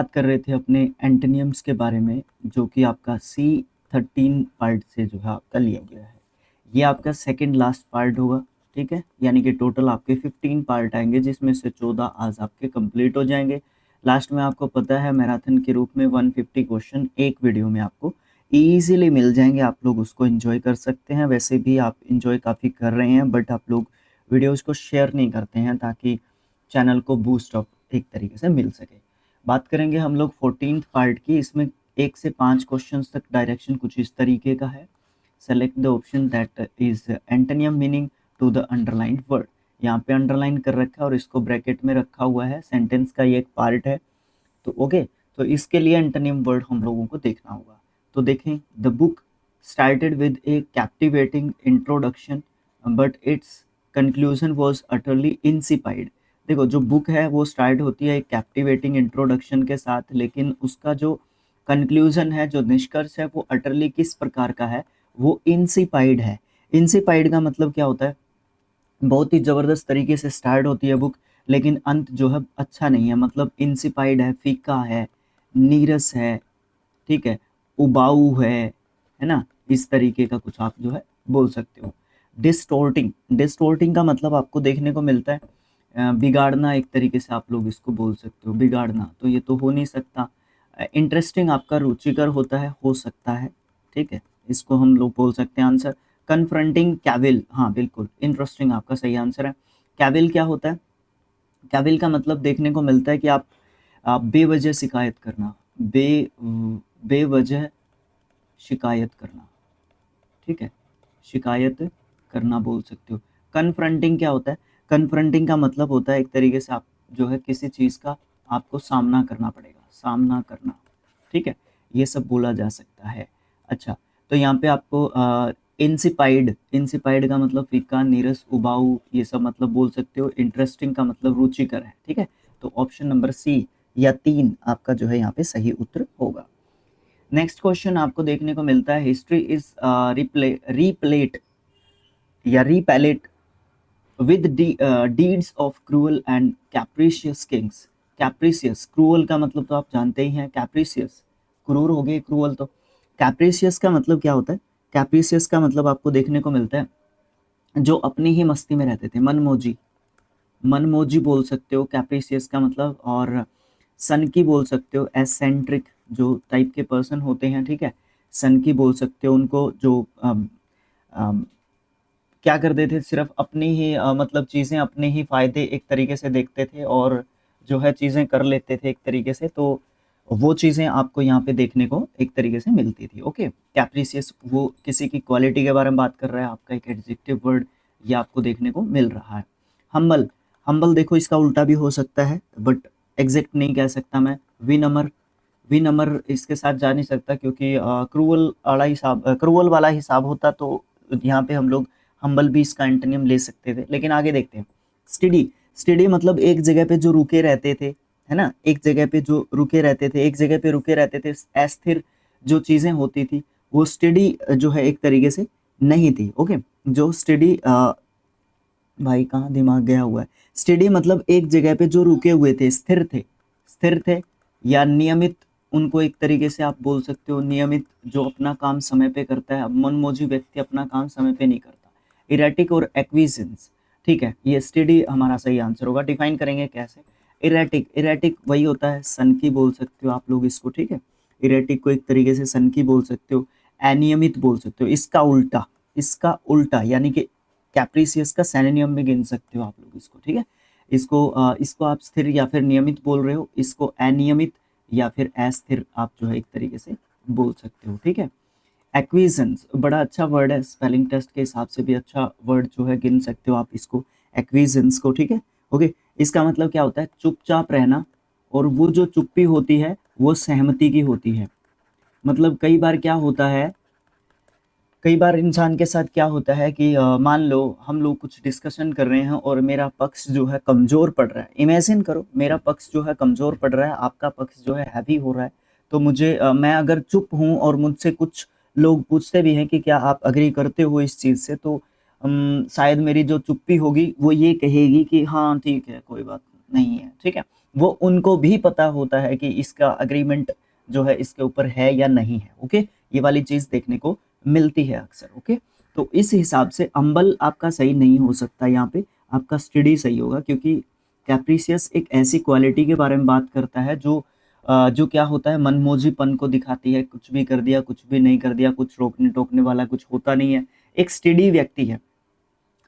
बात कर रहे थे अपने एंटोनियम्स के बारे में, जो कि आपका C13 पार्ट से जो है आपका लिया गया है। ये आपका सेकंड लास्ट पार्ट होगा, ठीक है? यानी कि टोटल आपके 15 पार्ट आएँगे, जिसमें से 14 आज आपके कंप्लीट हो जाएँगे। लास्ट में आपको पता है मैराथन के रूप में 150 क्वेश्चन एक वीडियो में आपको ईज़िली मिल जाएँगे, आप लोग उसको एन्जॉय कर सकते हैं। वैसे भी आप एन्जॉय काफ़ी कर रहे हैं, बट आप लोग वीडियोज़ को शेयर नहीं करते हैं ताकि चैनल को बूस्ट अप एक तरीके से मिल सके। बात करेंगे हम लोग 14th पार्ट की, इसमें 1 से 5 क्वेश्चंस तक डायरेक्शन कुछ इस तरीके का है। Select the option that is antonym meaning to the underlined word. यहाँ पे अंडरलाइन कर रखा है और इसको ब्रैकेट में रखा हुआ है, सेंटेंस का ये एक पार्ट है। तो ओके, तो इसके लिए एंटोनिम वर्ड हम लोगों को देखना होगा। तो देखें, the book started with a captivating introduction but its conclusion was utterly insipid. देखो, जो बुक है वो स्टार्ट होती है एक कैप्टिवेटिंग इंट्रोडक्शन के साथ, लेकिन उसका जो कंक्लूजन है, जो निष्कर्ष है, वो अटरली किस प्रकार का है? वो इंसिपाइड है। इंसिपाइड का मतलब क्या होता है? बहुत ही ज़बरदस्त तरीके से स्टार्ट होती है बुक, लेकिन अंत जो है अच्छा नहीं है, मतलब इंसिपाइड है, फीका है, नीरस है, ठीक है, उबाऊ है ना? इस तरीके का कुछ आप जो है बोल सकते हो। डिस्टॉर्टिंग, डिस्टॉर्टिंग का मतलब आपको देखने को मिलता है बिगाड़ना, एक तरीके से आप लोग इसको बोल सकते हो, बिगाड़ना, तो ये तो हो नहीं सकता। इंटरेस्टिंग आपका रुचिकर होता है, हो सकता है, ठीक है, इसको हम लोग बोल सकते हैं आंसर। कन्फ्रंटिंग कैविल, हाँ बिल्कुल, इंटरेस्टिंग आपका सही आंसर है। कैविल क्या होता है? कैविल का मतलब देखने को मिलता है कि आप बेवजह शिकायत करना, बेवजह शिकायत करना, ठीक है, शिकायत करना बोल सकते हो। कन्फ्रंटिंग क्या होता है? कन्फ्रंटिंग का मतलब होता है एक तरीके से आप जो है किसी चीज़ का आपको सामना करना पड़ेगा, सामना करना, ठीक है? ये सब बोला जा सकता है। अच्छा, तो यहाँ पे आपको इंसिपाइड, इंसिपाइड का मतलब फीका, नीरस, उबाऊ, ये सब मतलब बोल सकते हो। इंटरेस्टिंग का मतलब रुचिकर है, ठीक है? तो ऑप्शन नंबर सी या 3 आपका जो है यहाँ पे सही उत्तर होगा। नेक्स्ट क्वेश्चन आपको देखने को मिलता है, हिस्ट्री इज रीप्लेट या replete with deeds of cruel and capricious kings. Capricious, cruel का मतलब तो आप जानते ही हैं, कैप्रिशियस क्रूर हो गए, क्रूअल तो। कैप्रिशियस का मतलब क्या होता है? कैप्रिशियस का मतलब आपको देखने को मिलता है जो अपनी ही मस्ती में रहते थे, मनमौजी, मनमौजी बोल सकते हो कैप्रिशियस का मतलब। और सन की बोल सकते हो, एसेंट्रिक जो टाइप के पर्सन होते हैं, ठीक है, सन की बोल सकते हो उनको, जो क्या करते थे, सिर्फ अपनी ही मतलब चीज़ें अपने ही फ़ायदे एक तरीके से देखते थे और जो है चीज़ें कर लेते थे एक तरीके से, तो वो चीज़ें आपको यहाँ पे देखने को एक तरीके से मिलती थी। ओके, कैप्रिशियस वो किसी की क्वालिटी के बारे में बात कर रहा है, आपका एक एडजेक्टिव वर्ड ये आपको देखने को मिल रहा है। हम्बल, हम्बल देखो इसका उल्टा भी हो सकता है, बट एग्जैक्ट नहीं कह सकता मैं। विनम्र, विनम्र इसके साथ जा नहीं सकता क्योंकि क्रूअल वाला हिसाब होता, तो यहाँ पे हम लोग हम्बल भी इसका एंटोनिम ले सकते थे, लेकिन आगे देखते हैं। स्टडी, स्टडी मतलब एक जगह पे जो रुके रहते थे, है ना, एक जगह पे जो रुके रहते थे, एक जगह पे रुके रहते थे, अस्थिर जो चीजें होती थी, वो स्टडी जो है एक तरीके से नहीं थी। ओके, जो स्टडी, भाई कहाँ दिमाग गया हुआ है। स्टडी मतलब एक जगह पे जो रुके हुए थे, स्थिर थे, स्थिर थे, या नियमित, उनको एक तरीके से आप बोल सकते हो नियमित, जो अपना काम समय पे करता है। अब मनमौजी व्यक्ति अपना काम समय पे नहीं करता। इरेटिक और एक्विजेंस, ठीक है, ये स्टडी हमारा सही आंसर होगा। डिफाइन करेंगे कैसे? इरेटिक, इरेटिक वही होता है, सन की बोल सकते हो आप लोग इसको, ठीक है, इरेटिक को एक तरीके से सन की बोल सकते हो, अनियमित बोल सकते हो, इसका उल्टा, इसका उल्टा यानी कि कैप्रिसियस का सिनोनिम में गिन सकते हो आप लोग इसको, ठीक है। इसको आप स्थिर या फिर नियमित बोल रहे हो, इसको अनियमित या फिर अस्थिर आप जो है एक तरीके से बोल सकते हो, ठीक है। एक्विजेंस बड़ा अच्छा वर्ड है, स्पेलिंग टेस्ट के हिसाब से भी अच्छा वर्ड जो है, गिन सकते हो आप इसको, एक्विजेंस को, ठीक है। ओके, इसका मतलब क्या होता है? चुपचाप रहना, और वो जो चुप्पी होती है वो सहमति की होती है। मतलब कई बार क्या होता है, कई बार इंसान के साथ क्या होता है कि मान लो हम लोग कुछ डिस्कशन कर रहे हैं और मेरा पक्ष जो है कमज़ोर पड़ रहा है। इमेजिन करो मेरा पक्ष जो है कमज़ोर पड़ रहा है, आपका पक्ष जो है हैवी हो रहा है। तो मैं अगर चुप हूँ और मुझसे कुछ लोग पूछते भी हैं कि क्या आप अग्री करते हो इस चीज़ से, तो शायद मेरी जो चुप्पी होगी वो ये कहेगी कि हाँ ठीक है, कोई बात नहीं है, ठीक है। वो उनको भी पता होता है कि इसका एग्रीमेंट जो है इसके ऊपर है या नहीं है। ओके, ये वाली चीज़ देखने को मिलती है अक्सर। ओके, तो इस हिसाब से अम्बल आपका सही नहीं हो सकता, यहाँ पे आपका स्टडी सही होगा, क्योंकि कैप्रिसियस एक ऐसी क्वालिटी के बारे में बात करता है जो क्या होता है, मनमोजीपन को दिखाती है, कुछ भी कर दिया, कुछ भी नहीं कर दिया, कुछ रोकने टोकने वाला कुछ होता नहीं है। एक स्टेडी व्यक्ति है,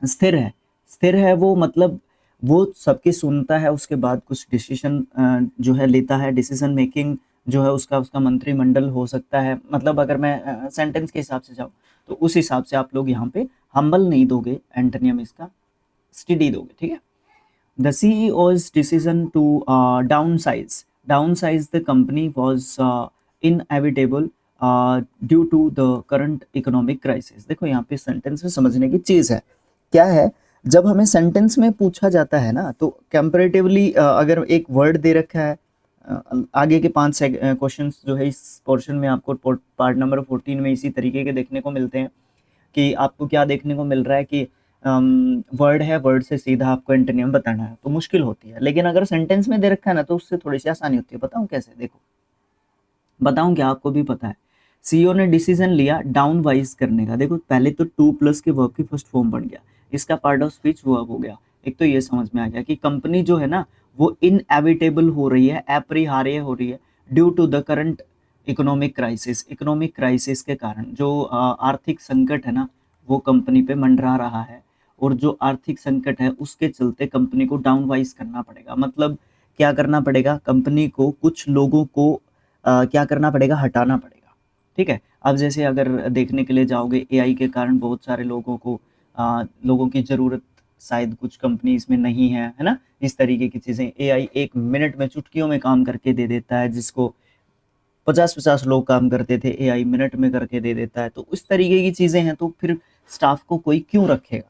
स्थिर है, स्थिर है वो, मतलब वो सबकी सुनता है, उसके बाद कुछ डिसीजन जो है लेता है, डिसीजन मेकिंग जो है उसका उसका मंत्रिमंडल हो सकता है। मतलब अगर मैं सेंटेंस के हिसाब से जाऊँ तो उस हिसाब से आप लोग यहाँ पे हम्बल नहीं दोगे, एंटोनियम इसका स्टेडी दोगे। ठीक है, the CEO's decision to downsize the company was inevitable due to the current economic crisis। देखो यहाँ पे सेंटेंस में समझने की चीज़ है, क्या है, जब हमें सेंटेंस में पूछा जाता है ना, तो कंपैरेटिवली अगर एक वर्ड दे रखा है, आगे के 5 क्वेश्चंस जो है इस पोर्शन में आपको पार्ट नंबर 14 में इसी तरीके के देखने को मिलते हैं कि आपको क्या देखने को मिल रहा है कि वर्ड है, वर्ड से सीधा आपको एंटोनियम बताना है, तो मुश्किल होती है। लेकिन अगर सेंटेंस में दे रखा है ना, तो उससे थोड़ी सी आसानी होती है। बताऊं कैसे? देखो, बताऊं क्या, आपको भी पता है। सीईओ ने डिसीजन लिया डाउन वाइज करने का। देखो, पहले तो 2+ के वर्ब की फर्स्ट फॉर्म बन गया, इसका पार्ट ऑफ स्पीच वर्ब हो गया। एक तो ये समझ में आ गया कि कंपनी जो है ना वो इनएविटेबल हो रही है, अपरिहार्य हो रही है, due to the current economic crisis. Economic crisis के कारण जो आर्थिक संकट है ना, वो कंपनी पे मंडरा रहा है, और जो आर्थिक संकट है उसके चलते कंपनी को डाउन वाइज करना पड़ेगा। मतलब क्या करना पड़ेगा, कंपनी को कुछ लोगों को क्या करना पड़ेगा, हटाना पड़ेगा। ठीक है, अब जैसे अगर देखने के लिए जाओगे, एआई के कारण बहुत सारे लोगों की ज़रूरत शायद कुछ कंपनीज में नहीं है ना, इस तरीके की चीज़ें। एआई 1 मिनट में, चुटकियों में काम करके दे देता है, जिसको 50-50 लोग काम करते थे, एआई मिनट में करके दे देता है। तो उस तरीके की चीज़ें हैं, तो फिर स्टाफ को कोई क्यों रखेगा?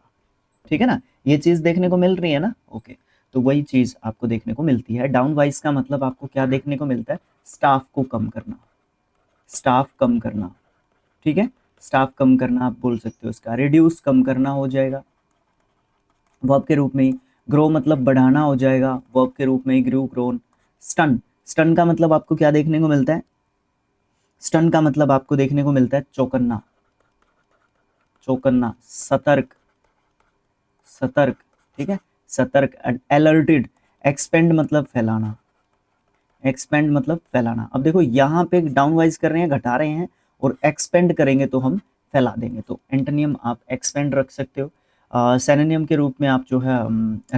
ठीक है ना, ये चीज़ देखने को मिल रही है ना। ओके, तो वही चीज़ आपको देखने को मिलती है। डाउन वाइज का मतलब आपको क्या देखने को मिलता है, स्टाफ को कम करना, स्टाफ कम करना। ठीक है, स्टाफ कम करना आप बोल सकते हो इसका। रिड्यूस कम करना हो जाएगा वर्ब के रूप में ही। ग्रो मतलब बढ़ाना हो जाएगा वर्ब के रूप में ही, ग्रू, ग्रोन। स्टन, स्टन का मतलब आपको क्या देखने को मिलता है, स्टन का मतलब आपको देखने को मिलता है चौकन्ना, चौकन्ना, सतर्क, सतर्क। ठीक है, सतर्क, अलर्टेड। एक्सपेंड मतलब फैलाना, एक्सपेंड मतलब फैलाना। अब देखो यहाँ पे डाउन वाइज कर रहे हैं, घटा रहे हैं, और एक्सपेंड करेंगे तो हम फैला देंगे। तो एंटोनियम आप एक्सपेंड रख सकते हो। सिनोनिम के रूप में आप जो है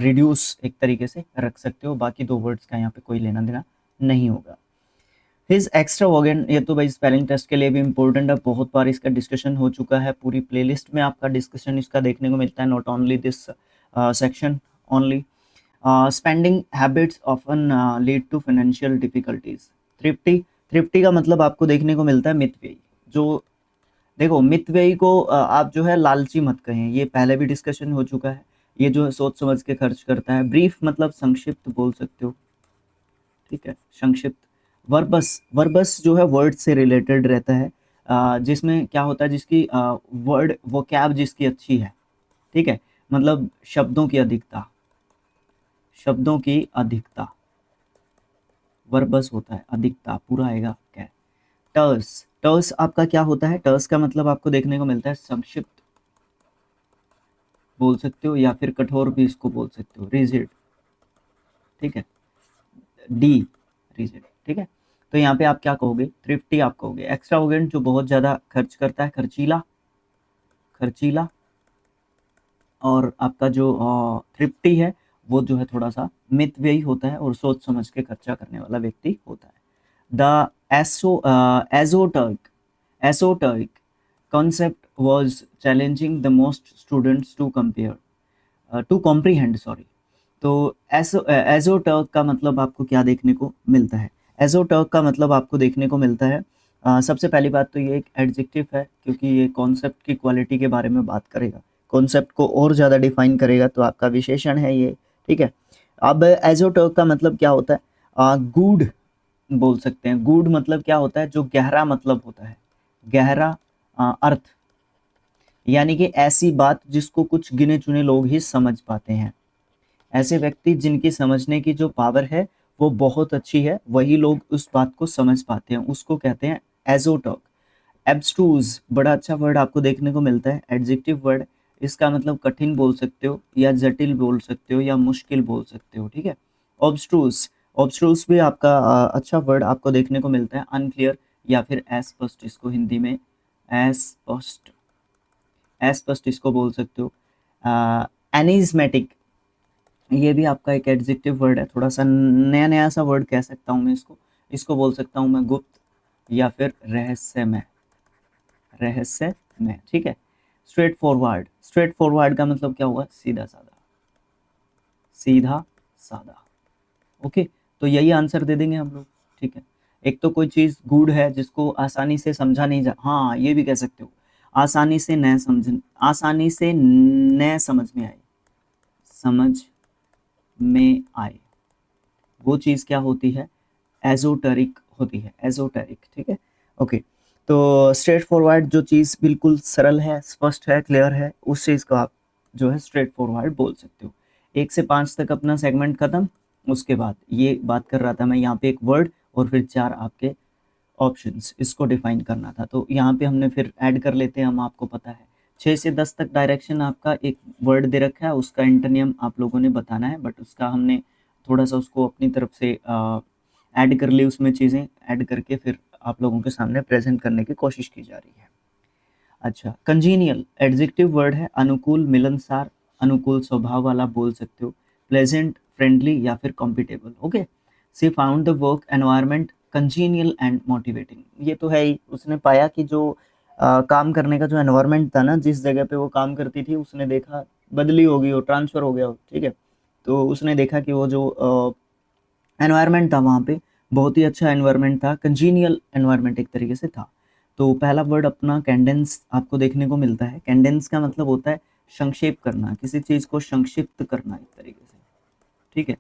रिड्यूस एक तरीके से रख सकते हो। बाकी 2 वर्ड्स का यहाँ पे कोई लेना देना नहीं होगा। हिज एक्स्ट्रावेगेंट, ये तो भाई स्पेलिंग टेस्ट के लिए भी इंपॉर्टेंट है, बहुत बार इसका डिस्कशन हो चुका है, पूरी प्लेलिस्ट में आपका डिस्कशन इसका देखने को मिलता है, not only this section only. Spending habits often lead to financial difficulties. Thrifty, thrifty का मतलब आपको देखने को मिलता है मितव्ययी। जो देखो, मितव्ययी को आप जो है लालची मत कहें, ये पहले भी डिस्कशन हो चुका है। ये जो है सोच समझ के खर्च करता है। ब्रीफ मतलब संक्षिप्त बोल सकते हो। ठीक है, संक्षिप्त। वर्बस, वर्बस जो है वर्ड से रिलेटेड रहता है, जिसमें क्या होता है, जिसकी वर्ड वोकैब जिसकी अच्छी है। ठीक है, मतलब शब्दों की अधिकता, शब्दों की अधिकता वर्बस होता है, अधिकता पूरा आएगा क्या। टर्स, टर्स आपका क्या होता है, टर्स का मतलब आपको देखने को मिलता है संक्षिप्त बोल सकते हो, या फिर कठोर भी इसको बोल सकते हो, रिजिड। ठीक है, डी, रिजिड। ठीक है, तो यहाँ पे आप क्या कहोगे, थ्रिफ्टी आप कहोगे। एक्स्ट्रावेगेंट जो बहुत ज़्यादा खर्च करता है, खर्चीला, खर्चीला। और आपका जो थ्रिफ्टी है वो जो है थोड़ा सा मितव्ययी होता है और सोच समझ के खर्चा करने वाला व्यक्ति होता है। The esoteric concept was challenging the most students to comprehend, sorry। तो एजोटर्क का मतलब आपको क्या देखने को मिलता है, एजोटर्क का मतलब आपको देखने को मिलता है, सबसे पहली बात तो ये एक एडजेक्टिव है, क्योंकि ये कॉन्सेप्ट की क्वालिटी के बारे में बात करेगा, कॉन्सेप्ट को और ज़्यादा डिफाइन करेगा, तो आपका विशेषण है ये। ठीक है, अब एजोटर्क का मतलब क्या होता है, गूढ़ बोल सकते हैं। गूढ़ मतलब क्या होता है, जो गहरा मतलब होता है, गहरा अर्थ, यानी कि ऐसी बात जिसको कुछ गिने चुने लोग ही समझ पाते हैं। ऐसे व्यक्ति जिनकी समझने की जो पावर है वो बहुत अच्छी है, वही लोग उस बात को समझ पाते हैं, उसको कहते हैं एज़ोटर्क। एब्स्ट्रूज बड़ा अच्छा वर्ड आपको देखने को मिलता है, एडजेक्टिव वर्ड। इसका मतलब कठिन बोल सकते हो या जटिल बोल सकते हो या मुश्किल बोल सकते हो, ठीक है। ऑब्स्ट्रूज, ऑब्स्ट्रूज भी आपका अच्छा वर्ड आपको देखने को मिलता है, अनक्लियर या फिर अस्पष्ट, इसको हिंदी में अस्पष्ट, अस्पष्ट इसको बोल सकते हो। एनिज्मेटिक, ये भी आपका एक एडजेक्टिव वर्ड है, थोड़ा सा नया नया सा वर्ड कह सकता हूँ मैं इसको, इसको बोल सकता हूँ मैं गुप्त या फिर रहस्यमय, रहस्यमय, ठीक है। स्ट्रेट फॉरवर्ड, स्ट्रेट फॉरवर्ड का मतलब क्या हुआ, सीधा साधा, सीधा साधा, ओके। तो यही आंसर दे देंगे हम लोग, ठीक है। एक तो कोई चीज़ गूढ़ है जिसको आसानी से समझा नहीं जा, हाँ ये भी कह सकते हो, आसानी से न समझ, आसानी से न समझ में आए, समझ में आए, वो चीज़ क्या होती है, एजोटेरिक होती है, एजोटेरिक, ठीक है, ओके। तो स्ट्रेट फॉरवर्ड जो चीज़ बिल्कुल सरल है, स्पष्ट है, क्लियर है, उस चीज़ को आप जो है स्ट्रेट फॉरवर्ड बोल सकते हो। 1 से 5 तक अपना सेगमेंट खत्म। उसके बाद ये बात कर रहा था मैं यहाँ पे एक वर्ड और फिर 4 आपके ऑप्शंस, इसको डिफाइन करना था। तो यहाँ पे हमने फिर ऐड कर लेते हैं हम, आपको पता है 6 से 10 तक डायरेक्शन आपका एक वर्ड दे रखा है, उसका एंटोनियम आप लोगों ने बताना है, बट उसका हमने थोड़ा सा उसको अपनी तरफ से ऐड कर ली, उसमें चीज़ें ऐड करके फिर आप लोगों के सामने प्रेजेंट करने की कोशिश की जा रही है। अच्छा, कंजीनियल एडजेक्टिव वर्ड है, अनुकूल, मिलनसार, अनुकूल स्वभाव वाला बोल सकते हो, प्लेजेंट, फ्रेंडली या फिर compatible, okay. She found the work environment congenial and motivating, ये तो है ही, उसने पाया कि जो काम करने का जो एनवायरनमेंट था ना, जिस जगह पे वो काम करती थी, उसने देखा बदली हो गई हो, ट्रांसफ़र हो गया हो, ठीक है। तो उसने देखा कि वो जो एनवायरनमेंट था वहाँ पे बहुत ही अच्छा एनवायरनमेंट था, कंजीनियल एनवायरनमेंट एक तरीके से था। तो पहला वर्ड अपना कैंडेंस आपको देखने को मिलता है। कैंडेंस का मतलब होता है संक्षेप करना, किसी चीज़ को संक्षिप्त करना एक तरीके से, ठीक है,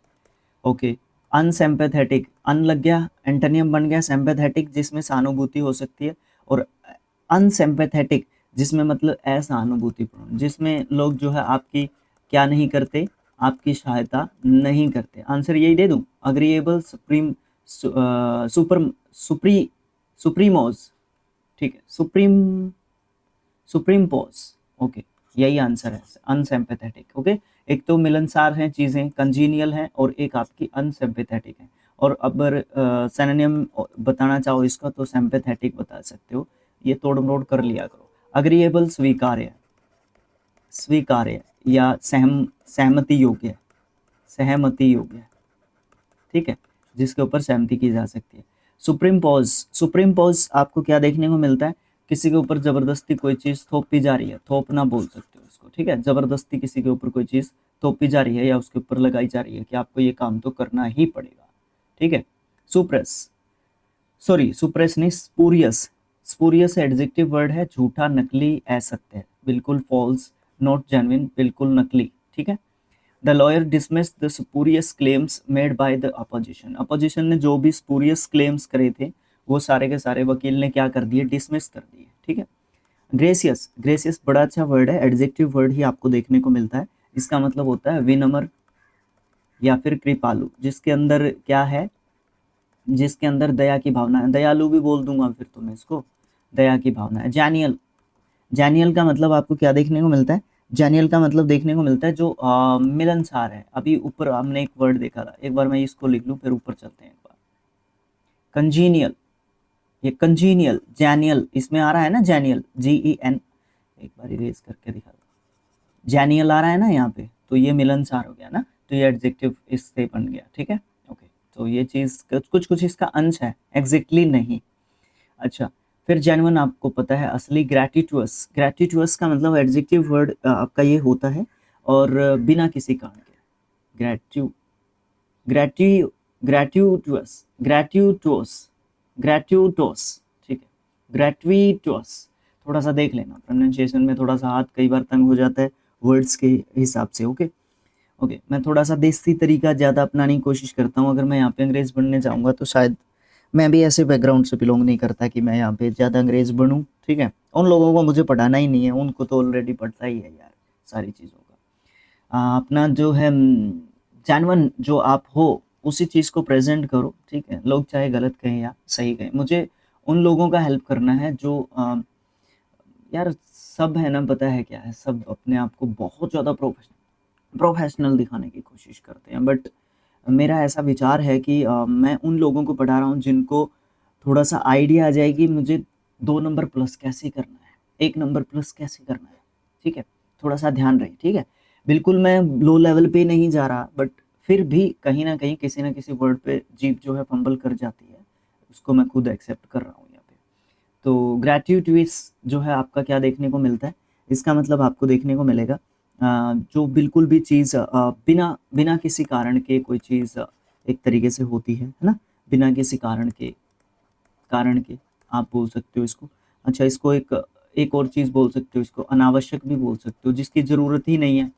ओके। अनसिम्पैथेटिक, अन लग गया, एंटोनियम बन गया सिम्पैथेटिक, जिसमें सहानुभूति हो सकती है, और अनसिम्पैथेटिक जिसमें मतलब असहानुभूतिपूर्ण, जिसमें लोग जो है आपकी क्या नहीं करते, आपकी सहायता नहीं करते। आंसर यही दे दूं, अग्रीएबल, सुप्रीम, सुपर, सुप्री, सुप्रीमोज, ठीक है, सुप्रीम, सुप्रीम पोज, ओके, यही आंसर है, अनसिम्पैथेटिक, ओके। एक तो मिलनसार हैं चीज़ें, कंजीनियल हैं, और एक आपकी अनसिम्पैथेटिक है। और अगर सिनोनिम बताना चाहो इसका तो सिम्पैथेटिक बता सकते हो, ये तोड़ मरोड़ कर लिया करो। अग्रीएबल स्वीकार्य, स्वीकार्य या सहमति योग्य, सहमति योग्य, ठीक है, जिसके ऊपर सहमति की जा सकती है। सुप्रीम पॉज, सुप्रीम पॉज आपको क्या देखने को मिलता है, किसी के ऊपर जबरदस्ती कोई चीज़ थोपी जा रही है, थोपना बोल सकते हो इसको, ठीक है, जबरदस्ती किसी के ऊपर कोई चीज़ थोपी जा रही है या उसके ऊपर लगाई जा रही है कि आपको ये काम तो करना ही पड़ेगा, ठीक है। सुप्रेस, सॉरी सुप्रेस नहीं, स्पूरियस, स्पूरियस एडजेक्टिव वर्ड है, झूठा, नकली, असत्य, बिल्कुल फॉल्स, नॉट जेन्युइन, बिल्कुल नकली, ठीक है। The lawyer dismissed the spurious claims made by the opposition, opposition ने जो भी स्पूरियस क्लेम्स करे थे वो सारे के सारे वकील ने क्या कर दिए, डिसमिस कर दिए, ठीक है। ग्रेसियस, ग्रेसियस बड़ा अच्छा वर्ड है, एडजेक्टिव वर्ड ही आपको देखने को मिलता है, इसका मतलब होता है विनम्र या फिर कृपालु, जिसके अंदर क्या है, जिसके अंदर दया की भावना है, दयालु भी बोल दूंगा फिर तो मैं इसको, दया की भावना है। जैनियल, जैनियल का मतलब आपको क्या देखने को मिलता है, जैनियल का मतलब देखने को मिलता है जो मिलनसार है। अभी ऊपर हमने एक वर्ड देखा था, एक बार मैं इसको लिख लूँ फिर ऊपर चलते हैं एक बार, कंजीनियल, ये कंजीनियल, जैनियल इसमें आ रहा है ना, जैनियल, GEN, एक बार इरेज करके दिखा दो, जैनियल आ रहा है ना यहाँ पे, तो ये मिलनसार हो गया ना, तो ये एडजेक्टिव इससे बन गया, ठीक है, ओके। तो ये चीज़ कुछ कुछ इसका अंश है, एग्जैक्टली नहीं। अच्छा, फिर जेन्युइन आपको पता है, असली, ग्रेटिट्यूअस, ग्रेटिट्यूअस का मतलब एडजेक्टिव वर्ड आपका ये होता है, और बिना किसी कारण के, ग्रेट्यू, ग्रेट्यू, ग्रेट्यूटस, ग्रेट्यूटोस, ग्रेट्यूटोस, ठीक है, ग्रेट्यूटोस, थोड़ा सा देख लेना, प्रोनाउंसिएशन में थोड़ा सा हाथ कई बार तंग हो जाता है वर्ड्स के हिसाब से, ओके। ओके, मैं थोड़ा सा देसी तरीका ज़्यादा अपनाने की कोशिश करता हूँ, अगर मैं यहाँ पे अंग्रेज़ बनने जाऊँगा तो शायद, मैं भी ऐसे बैकग्राउंड से बिलोंग नहीं करता कि मैं यहाँ पे ज़्यादा अंग्रेज़ बनूँ, ठीक है। उन लोगों को मुझे पढ़ाना ही नहीं है, उनको तो ऑलरेडी पढ़ता ही है यार सारी चीज़ों का। अपना जो है जेन्युइन जो आप हो उसी चीज़ को प्रेज़ेंट करो, ठीक है? लोग चाहे गलत कहें या सही कहें। मुझे उन लोगों का हेल्प करना है जो यार सब है ना, पता है क्या है, सब अपने आप को बहुत ज़्यादा प्रोफ़ेशनल दिखाने की कोशिश करते हैं, बट मेरा ऐसा विचार है कि मैं उन लोगों को पढ़ा रहा हूँ जिनको थोड़ा-सा आइडिया आ जाए कि मुझे 2 नंबर प्लस कैसे करना है, 1 नंबर प्लस कैसे करना है, ठीक है? थोड़ा-सा ध्यान रहे, ठीक है? बिल्कुल मैं लो लेवल पे नहीं जा रहा, बट फिर भी कहीं न कहीं किसी न किसी वर्ड पे जीभ जो है फंबल कर जाती है, उसको मैं खुद एक्सेप्ट कर रहा हूँ यहाँ पे। तो ग्रेट्युइटीज़ जो है आपका क्या देखने को मिलता है, इसका मतलब आपको देखने को मिलेगा जो बिल्कुल भी चीज़ बिना किसी कारण के कोई चीज़ एक तरीके से होती है ना? बिना किसी कारण के आप बोल सकते हो इसको। अच्छा, इसको एक और चीज़ बोल सकते हो, इसको अनावश्यक भी बोल सकते हो, जिसकी ज़रूरत ही नहीं है,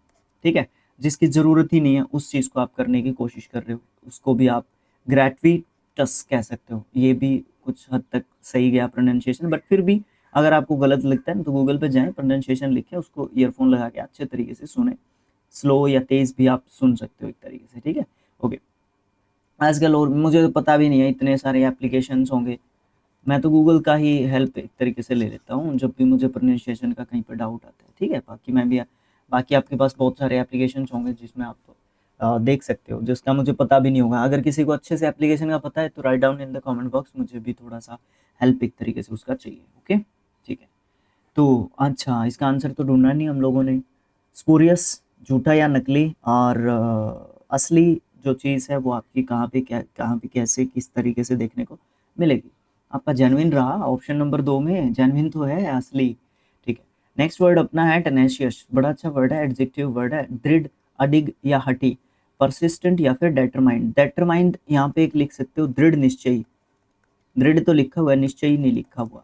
ठीक है? जिसकी ज़रूरत ही नहीं है, उस चीज़ को आप करने की कोशिश कर रहे हो, उसको भी आप ग्रेट्विटस कह सकते हो। ये भी कुछ हद तक सही गया प्रोनंसिएशन, बट फिर भी अगर आपको गलत लगता है ना, तो गूगल पे जाएँ, प्रोनंसिएशन लिखें, उसको ईयरफ़ोन लगा के अच्छे तरीके से सुनें। स्लो या तेज़ भी आप सुन सकते हो एक तरीके से, ठीक है? ओके। आजकल और मुझे तो पता भी नहीं है, इतने सारे एप्लीकेशंस होंगे। मैं तो गूगल का ही हेल्प एक तरीके से ले लेता हूँ, जब भी मुझे प्रोनंसिएशन का कहीं पे डाउट आता है, ठीक है? बाकी आपके पास बहुत सारे एप्लीकेशंस होंगे जिसमें आप देख सकते हो, जिसका मुझे पता भी नहीं होगा। अगर किसी को अच्छे से एप्लीकेशन का पता है तो write down in the comment box, मुझे भी थोड़ा-सा हेल्प एक तरीके से उसका चाहिए, ओके? ठीक है। तो अच्छा, इसका आंसर तो ढूँढना नहीं हम लोगों ने। स्पूरियस, झूठा या नकली, और असली जो चीज़ है वो आपकी कहाँ पे कैसे किस तरीके से देखने को मिलेगी। आपका जेन्युइन रहा ऑप्शन नंबर 2 में, जेन्युइन तो है, असली, ठीक है। नेक्स्ट वर्ड अपना है टेनेशियस, बड़ा अच्छा वर्ड है, एडजेक्टिव वर्ड है। दृढ़, अडिग या हठी, परसिस्टेंट या फिर डेटरमाइंड। डेटरमाइंड यहाँ पे एक लिख सकते हो, दृढ़ निश्चयी। दृढ़ तो लिखा हुआ है, निश्चयी नहीं लिखा हुआ।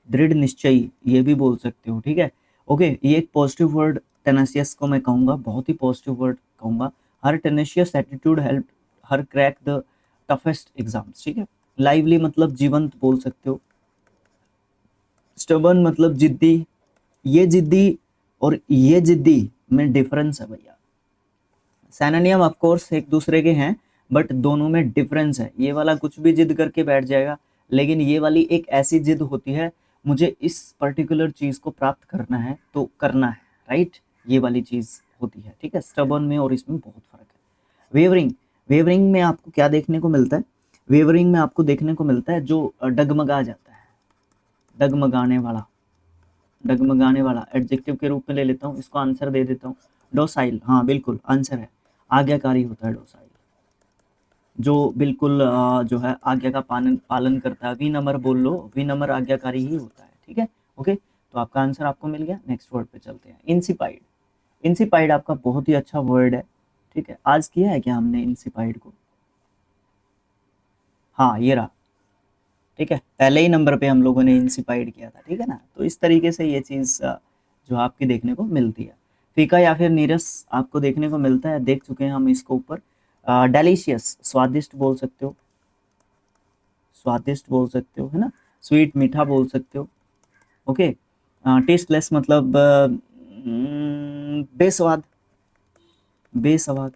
दृढ़ निश्चयी ये भी बोल सकते हो, ठीक है। ओके, ये एक पॉजिटिव वर्ड टेनेशियस को मैं कहूँगा, बहुत ही पॉजिटिव वर्ड कहूँगा। Her tenacious attitude help her crack the toughest exams, ठीक है। लाइवली मतलब जीवंत बोल सकते हो। स्टबर्न मतलब जिद्दी। ये जिद्दी और ये जिद्दी में डिफरेंस है भैया। सिनोनिम ऑफ कोर्स एक दूसरे के हैं, बट दोनों में डिफरेंस है। ये वाला कुछ भी जिद करके बैठ जाएगा, लेकिन ये वाली एक ऐसी जिद होती है, मुझे इस पर्टिकुलर चीज को प्राप्त करना है तो करना है, राइट? ये वाली चीज होती है, ठीक है। स्टबर्न में और इसमें बहुत फर्क है। वेवरिंग, वेवरिंग में आपको क्या देखने को मिलता है? वेवरिंग में आपको देखने को मिलता है जो डगमगा जाता है, डगमगाने वाला। डगमगाने वाला एडजेक्टिव के रूप में ले लेता हूँ, इसको आंसर दे देता हूँ। डोसाइल, हाँ बिल्कुल आंसर है। आज्ञाकारी होता है डोसाइल, जो बिल्कुल जो है आज्ञा का पालन पालन करता है। विनम्र बोल लो, विनम्र आज्ञाकारी ही होता है, ठीक है। ओके, तो आपका आंसर आपको मिल गया। नेक्स्ट वर्ड पे चलते हैं, इंसिपाइड। इंसिपाइड आपका बहुत ही अच्छा वर्ड है, ठीक है। आज किया है क्या हमने इंसिपाइड को? हाँ, ये रहा, ठीक है। पहले ही नंबर पे हम लोगों ने इंसिपाइड किया था, ठीक है ना। तो इस तरीके से ये चीज़ जो आपकी देखने को मिलती है। फीका या फिर नीरस आपको देखने को मिलता है, देख चुके हैं हम इसको ऊपर। डेलिशियस स्वादिष्ट बोल सकते हो, स्वादिष्ट बोल सकते हो, है ना। स्वीट मीठा बोल सकते हो, ओके। टेस्टलेस मतलब बेस्वाद, बेस्वाद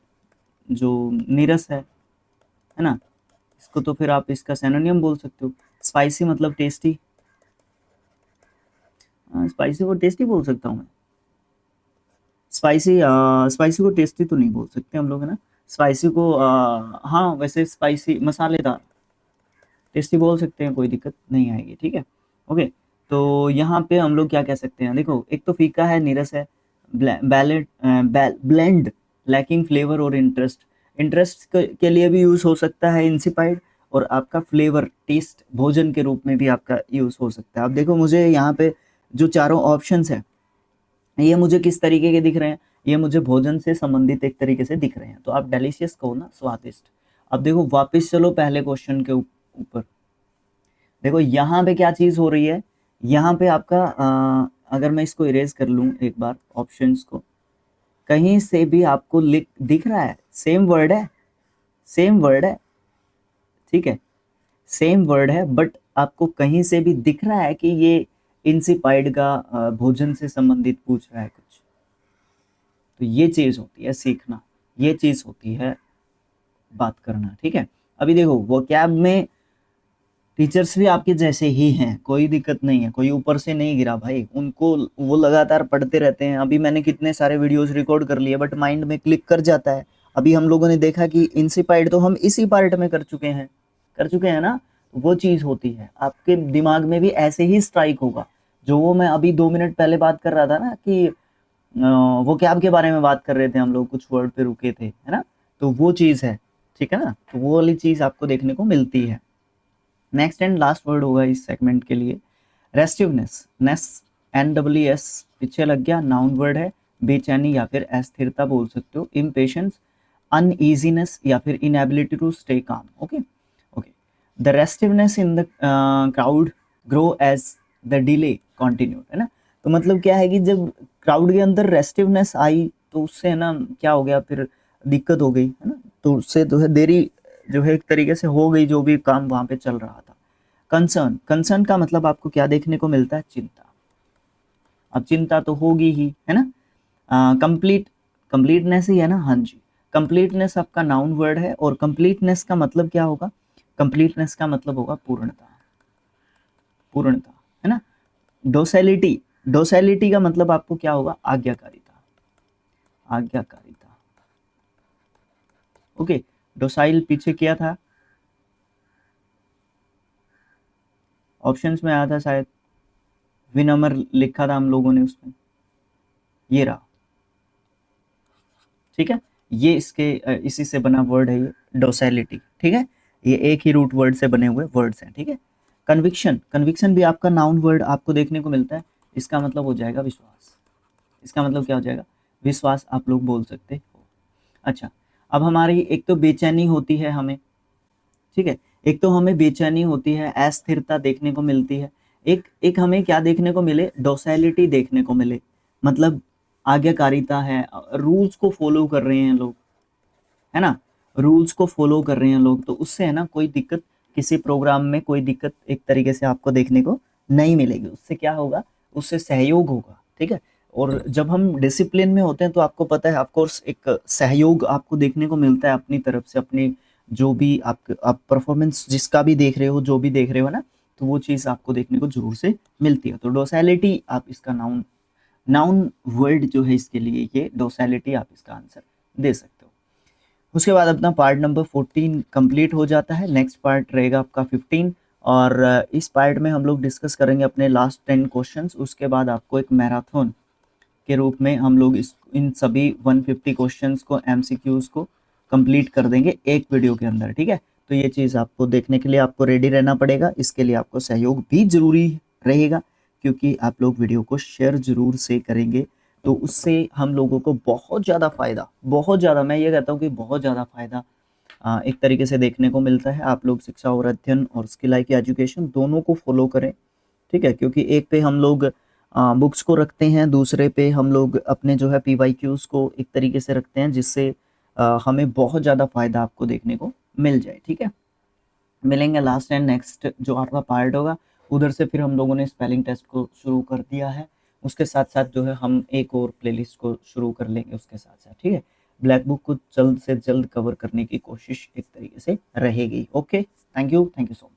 जो नीरस है ना। इसको तो फिर आप इसका सिनोनिम बोल सकते हो। स्पाइसी मतलब टेस्टी, स्पाइसी को टेस्टी बोल सकता हूँ मैं। स्पाइसी स्पाइसी को टेस्टी तो नहीं बोल सकते हम लोग, है ना। स्पाइसी को हाँ वैसे स्पाइसी मसालेदार टेस्टी बोल सकते हैं, कोई दिक्कत नहीं आएगी, ठीक है। ओके, तो यहाँ पे हम लोग क्या कह सकते हैं, देखो एक तो फीका है, नीरस है, ब्लेंड, लैकिंग फ्लेवर और इंटरेस्ट। इंटरेस्ट के लिए भी यूज हो सकता है इंसिपाइड, और आपका फ्लेवर टेस्ट भोजन के रूप में भी आपका यूज हो सकता है। अब देखो मुझे यहाँ पे जो चारों ऑप्शंस है, ये मुझे किस तरीके के दिख रहे हैं? ये मुझे भोजन से संबंधित एक तरीके से दिख रहे हैं, तो आप डेलिशियस कहो ना, स्वादिष्ट। अब देखो वापस चलो पहले क्वेश्चन के ऊपर, देखो यहाँ पे क्या चीज हो रही है। यहाँ पे आपका अगर मैं इसको इरेज कर लूँ एक बार ऑप्शंस को, कहीं से भी आपको लिख दिख रहा है, सेम वर्ड है, सेम वर्ड है, ठीक है, सेम वर्ड है, बट आपको कहीं से भी दिख रहा है कि ये इंसिपाइड का भोजन से संबंधित पूछ रहा है कुछ। तो ये चीज होती है सीखना, ये चीज होती है बात करना, ठीक है। अभी देखो वोकैब में टीचर्स भी आपके जैसे ही हैं, कोई दिक्कत नहीं है, कोई ऊपर से नहीं गिरा भाई, उनको वो लगातार पढ़ते रहते हैं। अभी मैंने कितने सारे वीडियोस रिकॉर्ड कर लिए, बट माइंड में क्लिक कर जाता है। अभी हम लोगों ने देखा कि इंसिपाइड तो हम इसी पार्ट में कर चुके हैं ना, वो चीज़ होती है आपके दिमाग में भी ऐसे ही स्ट्राइक होगा। जो वो मैं अभी 2 मिनट पहले बात कर रहा था ना कि वो कैब के बारे में बात कर रहे थे हम लोग, कुछ वर्ड पे रुके थे, है ना, तो वो चीज़ है, ठीक है ना, तो वो वाली चीज़ आपको देखने को मिलती है। नेक्स्ट एंड लास्ट वर्ड होगा इस सेगमेंट के लिए रेस्टिवनेस। नेस NWS पीछे लग गया, नाउन वर्ड है। बेचैनी या फिर अस्थिरता बोल सकते हो। इम्पेशंस, अनईजीनेस या फिर inability to stay calm. Okay okay. The restiveness in the crowd grow as the delay continued, है ना। तो मतलब क्या है कि जब क्राउड के अंदर रेस्टिवनेस आई तो उससे है ना क्या हो गया, फिर दिक्कत हो गई, है ना, तो उससे जो है देरी जो है एक तरीके से हो गई, जो भी काम वहां पे चल रहा था। कंसर्न, कंसर्न का मतलब आपको क्या देखने को मिलता है, चिंता। अब चिंता तो होगी ही, है ना। कंप्लीट, कंप्लीटनेस ही है ना, हाँ जी। कंप्लीटनेस आपका नाउन वर्ड है, और कंप्लीटनेस का मतलब क्या होगा, कंप्लीटनेस का मतलब होगा पूर्णता, पूर्णता, है ना। डोसेलिटी, डोसेलिटी का मतलब आपको क्या होगा, आज्ञाकारिता, आज्ञाकारिता। ओके, डोसाइल पीछे किया था, ऑप्शंस में आया था शायद, विनम्र लिखा था हम लोगों ने उसमें, ये रहा, ठीक है। ये इसके इसी से बना वर्ड है ये डोसेलिटी, ठीक है। ये एक ही रूट वर्ड से बने हुए वर्ड्स हैं, ठीक है। कन्विक्शन, कन्विक्शन भी आपका नाउन वर्ड आपको देखने को मिलता है। इसका मतलब हो जाएगा विश्वास, इसका मतलब क्या हो जाएगा, विश्वास आप लोग बोल सकते हो। अच्छा, अब हमारी एक तो बेचैनी होती है हमें, ठीक है, एक तो हमें बेचैनी होती है, अस्थिरता देखने को मिलती है। एक एक हमें क्या देखने को मिले, डोसेलिटी देखने को मिले, मतलब आज्ञाकारिता है, रूल्स को फॉलो कर रहे हैं लोग, है ना, रूल्स को फॉलो कर रहे हैं लोग, तो उससे है ना कोई दिक्कत, किसी प्रोग्राम में कोई दिक्कत एक तरीके से आपको देखने को नहीं मिलेगी। उससे क्या होगा, उससे सहयोग होगा, ठीक है। और जब हम डिसिप्लिन में होते हैं तो आपको पता है, ऑफ कोर्स एक सहयोग आपको देखने को मिलता है अपनी तरफ से, अपनी जो भी आप परफॉर्मेंस जिसका भी देख रहे हो, जो भी देख रहे हो ना, तो वो चीज़ आपको देखने को जरूर से मिलती है। तो डोसेलिटी आप इसका नाउन, नाउन वर्ड जो है इसके लिए ये डोसेलिटी आप इसका आंसर दे सकते हो। उसके बाद अपना पार्ट नंबर 14 कंप्लीट हो जाता है। नेक्स्ट पार्ट रहेगा आपका 15, और इस पार्ट में हम लोग डिस्कस करेंगे अपने लास्ट 10 क्वेश्चंस। उसके बाद आपको एक मैराथन के रूप में हम लोग इन सभी 150 क्वेश्चंस को, एमसीक्यूज को कंप्लीट कर देंगे एक वीडियो के अंदर, ठीक है। तो ये चीज़ आपको देखने के लिए आपको रेडी रहना पड़ेगा। इसके लिए आपको सहयोग भी जरूरी रहेगा, क्योंकि आप लोग वीडियो को शेयर जरूर से करेंगे, तो उससे हम लोगों को बहुत ज़्यादा फ़ायदा, बहुत ज़्यादा, मैं ये कहता हूँ कि बहुत ज़्यादा फ़ायदा एक तरीके से देखने को मिलता है। आप लोग शिक्षा और अध्ययन और स्किल की एजुकेशन दोनों को फॉलो करें, ठीक है, क्योंकि एक पे हम लोग बुक्स को रखते हैं, दूसरे पे हम लोग अपने जो है PYQs को एक तरीके से रखते हैं, जिससे हमें बहुत ज़्यादा फ़ायदा आपको देखने को मिल जाए, ठीक है। मिलेंगे लास्ट एंड नेक्स्ट जो आपका पार्ट होगा, उधर से फिर हम लोगों ने स्पेलिंग टेस्ट को शुरू कर दिया है। उसके साथ साथ जो है हम एक और प्लेलिस्ट को शुरू कर लेंगे उसके साथ साथ, ठीक है। ब्लैक बुक को जल्द से जल्द कवर करने की कोशिश एक तरीके से रहेगी। Okay, thank you so much.